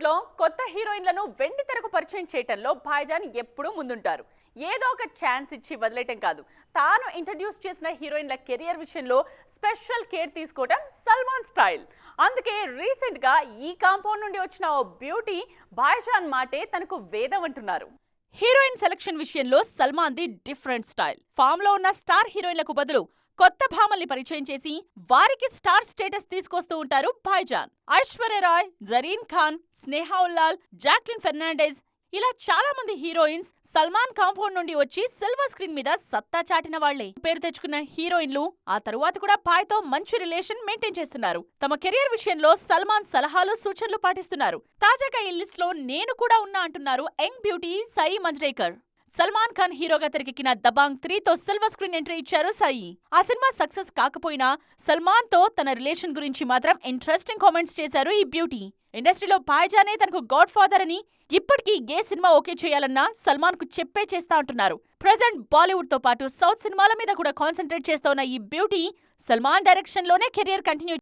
బాలీవుడ్ లో కొత్త హీరోయిన్లను వెండి తెరకు పరిచయం చేయటంలో భాయ్జాన్ ఎప్పుడూ ముందుంటారు. ఏదో ఒక ఛాన్స్ ఇచ్చి వదిలేయటం కాదు, తాను ఇంట్రడ్యూస్ చేసిన హీరోయిన్ల కెరియర్ విషయంలో స్పెషల్ కేర్ తీసుకోవటం సల్మాన్ స్టైల్. అందుకే రీసెంట్ గా ఈ కాంపౌండ్ నుండి వచ్చిన ఓ బ్యూటీ భాయ్జాన్ మాటే తనకు వేదం అంటున్నారు. హీరోయిన్ సెలక్షన్ విషయంలో సల్మాన్ ది డిఫరెంట్ స్టైల్. ఫామ్ లో ఉన్న స్టార్ హీరోయిన్లకు బదులు కొత్త భామల్ని పరిచయం చేసి వారికి స్టార్ స్టేటస్ తీసుకొస్తూ ఉంటారు భాయ్జాన్. ఐశ్వర్య రాయ్, జరీన్ ఖాన్, స్నేహా ఉల్లాల్, జాక్లిన్ ఫెర్నాండెజ్ ఇలా చాలా మంది హీరోయిన్స్ సల్మాన్ కాంపౌండ్ నుండి వచ్చి సిల్వర్ స్క్రీన్ మీద సత్తా చాటిన వాళ్లే. పేరు తెచ్చుకున్న హీరోయిన్లు ఆ తరువాత కూడా భాయ్ తో మంచి రిలేషన్ మెయింటైన్ చేస్తున్నారు. తమ కెరియర్ విషయంలో సల్మాన్ సలహాలు సూచనలు పాటిస్తున్నారు. తాజాగా ఈ లిస్ట్ లో నేను కూడా ఉన్నా అంటున్నారు యంగ్ బ్యూటీ సాయి మంజ్రేకర్. సల్మాన్ ఖాన్ హీరోగా తెరకెక్కిన దబాంగ్ 3 తో సిల్వర్ స్క్రీన్ ఎంట్రీ ఇచ్చారు సాయి. ఆ సినిమా సక్సెస్ కాకపోయినా సల్మాన్ తో తన రిలేషన్ గురించి మాత్రం ఇంట్రెస్టింగ్ కామెంట్స్ చేశారు ఈ బ్యూటీ. ఇండస్ట్రీలో భాయ్జానే తనకు గాడ్ ఫాదర్ అని, ఇప్పటికీ ఏ సినిమా ఓకే చేయాలన్నా సల్మాన్ కు చెప్పే చేస్తా అంటున్నారు. ప్రెజెంట్ బాలీవుడ్ తో పాటు సౌత్ సినిమాల మీద కూడా కాన్సన్ట్రేట్ చేస్తోన్న ఈ బ్యూటీ సల్మాన్ డైరెక్షన్ లోనే కెరియర్ కంటిన్యూ